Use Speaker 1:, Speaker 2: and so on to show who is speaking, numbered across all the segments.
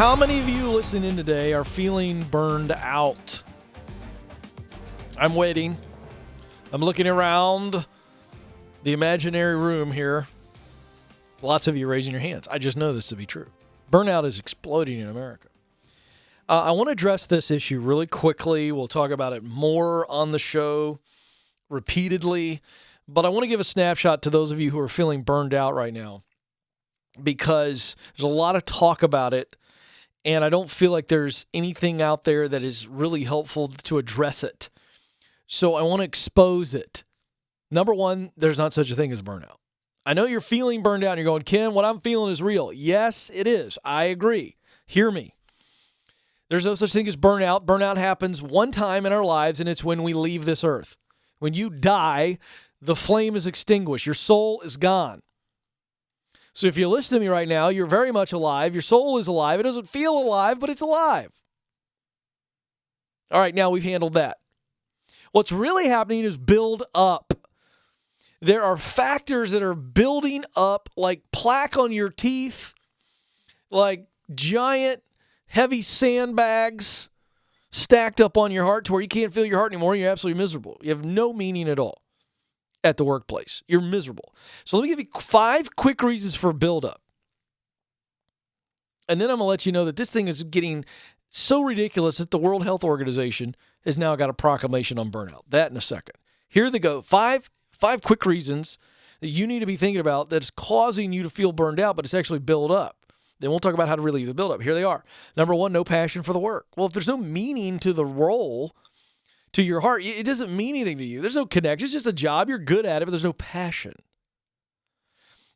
Speaker 1: How many of you listening in today are feeling burned out? I'm waiting. I'm looking around the imaginary room here. Lots of you raising your hands. I just know this to be true. Burnout is exploding in America. I want to address this issue really quickly. We'll talk about it more on the show repeatedly. But I want to give a snapshot to those of you who are feeling burned out right now, because there's a lot of talk about it, and I don't feel like there's anything out there that is really helpful to address it. So I want to expose it. Number one, there's not such a thing as burnout. I know you're feeling burned out and you're going, Ken, what I'm feeling is real. Yes, it is. I agree. Hear me. There's no such thing as burnout. Burnout happens one time in our lives, and it's when we leave this earth. When you die, the flame is extinguished. Your soul is gone. So if you listen to me right now, you're very much alive. Your soul is alive. It doesn't feel alive, but it's alive. All right, now we've handled that. What's really happening is build up. There are factors that are building up like plaque on your teeth, like giant, heavy sandbags stacked up on your heart to where you can't feel your heart anymore. You're absolutely miserable. You have no meaning at all at the workplace. You're miserable. So let me give you 5 quick reasons for buildup. And then I'm going to let you know that this thing is getting so ridiculous that the World Health Organization has now got a proclamation on burnout. That in a second. Here they go. 5 quick reasons that you need to be thinking about that's causing you to feel burned out, but it's actually build up. Then we'll talk about how to relieve the buildup. Here they are. Number 1, no passion for the work. Well, if there's no meaning to the role, to your heart, it doesn't mean anything to you. There's no connection. It's just a job. You're good at it, but there's no passion.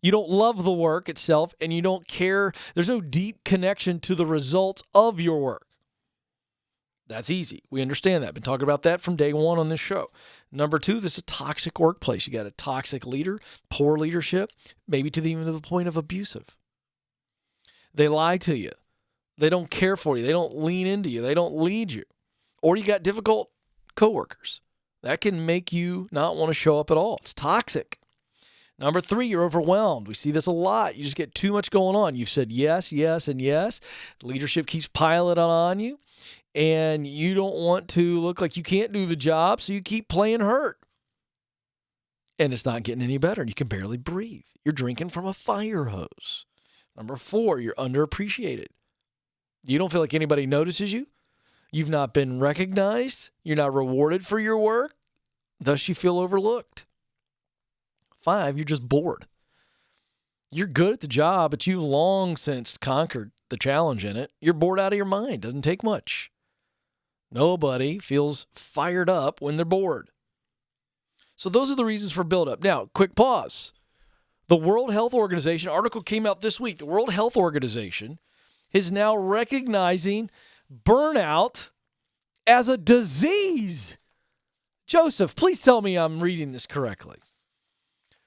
Speaker 1: You don't love the work itself, and you don't care. There's no deep connection to the results of your work. That's easy. We understand that. Been talking about that from day one on this show. Number 2, this is a toxic workplace. You got a toxic leader, poor leadership, maybe even to the point of abusive. They lie to you. They don't care for you. They don't lean into you. They don't lead you. Or you got difficult coworkers. That can make you not want to show up at all. It's toxic. Number 3, you're overwhelmed. We see this a lot. You just get too much going on. You've said yes, yes, and yes. Leadership keeps piling on you, and you don't want to look like you can't do the job, so you keep playing hurt. And it's not getting any better. You can barely breathe. You're drinking from a fire hose. Number 4, you're underappreciated. You don't feel like anybody notices you. You've not been recognized. You're not rewarded for your work. Thus, you feel overlooked. 5, you're just bored. You're good at the job, but you've long since conquered the challenge in it. You're bored out of your mind. Doesn't take much. Nobody feels fired up when they're bored. So those are the reasons for buildup. Now, quick pause. The World Health Organization, article came out this week. The World Health Organization is now recognizing burnout as a disease. Joseph, please tell me I'm reading this correctly.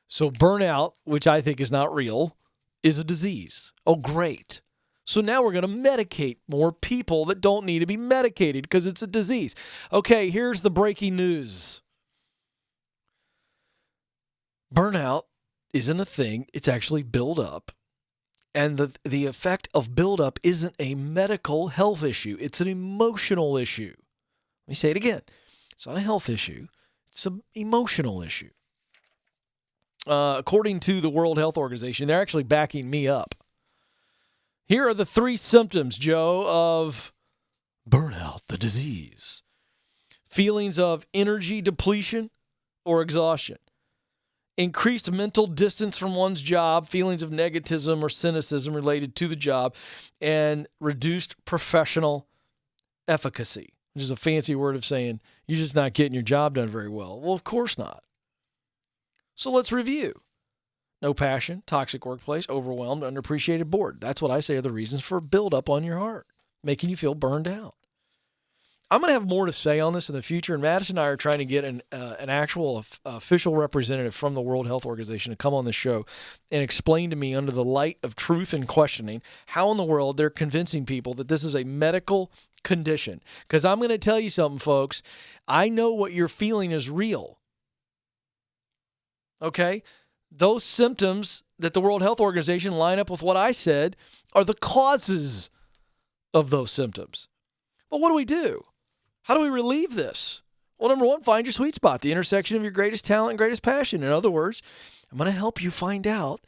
Speaker 1: So burnout, which I think is not real, is a disease. Oh, great. So now we're going to medicate more people that don't need to be medicated because it's a disease. Okay, here's the breaking news. Burnout isn't a thing. It's actually buildup. And the effect of buildup isn't a medical health issue. It's an emotional issue. Let me say it again. It's not a health issue. It's an emotional issue. According to the World Health Organization, they're actually backing me up. Here are the 3 symptoms, Joe, of burnout, the disease. Feelings of energy depletion or exhaustion. Increased mental distance from one's job, feelings of negativism or cynicism related to the job, and reduced professional efficacy, which is a fancy word of saying you're just not getting your job done very well. Well, of course not. So let's review. No passion, toxic workplace, overwhelmed, underappreciated, bored. That's what I say are the reasons for buildup on your heart, making you feel burned out. I'm going to have more to say on this in the future, and Madison and I are trying to get an actual official representative from the World Health Organization to come on the show and explain to me under the light of truth and questioning how in the world they're convincing people that this is a medical condition. Because I'm going to tell you something, folks. I know what you're feeling is real. Okay? Those symptoms that the World Health Organization line up with what I said are the causes of those symptoms. But what do? How do we relieve this? Well, number one, find your sweet spot, the intersection of your greatest talent and greatest passion. In other words, I'm going to help you find out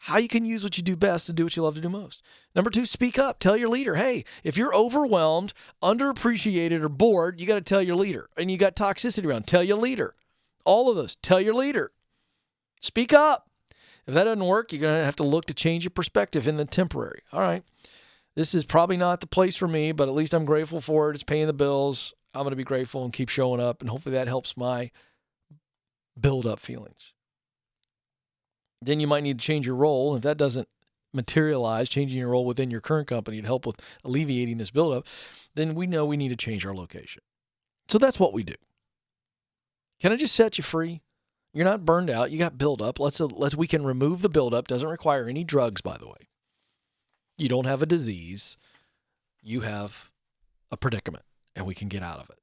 Speaker 1: how you can use what you do best to do what you love to do most. Number two, speak up. Tell your leader, hey, if you're overwhelmed, underappreciated, or bored, you got to tell your leader. And you got toxicity around, tell your leader. All of those, tell your leader. Speak up. If that doesn't work, you're going to have to look to change your perspective in the temporary. All right, this is probably not the place for me, but at least I'm grateful for it. It's paying the bills. I'm going to be grateful and keep showing up, and hopefully that helps my build-up feelings. Then you might need to change your role. If that doesn't materialize, changing your role within your current company to help with alleviating this buildup, then we know we need to change our location. So that's what we do. Can I just set you free? You're not burned out. You got buildup. We can remove the buildup. Doesn't require any drugs, by the way. You don't have a disease. You have a predicament, and we can get out of it.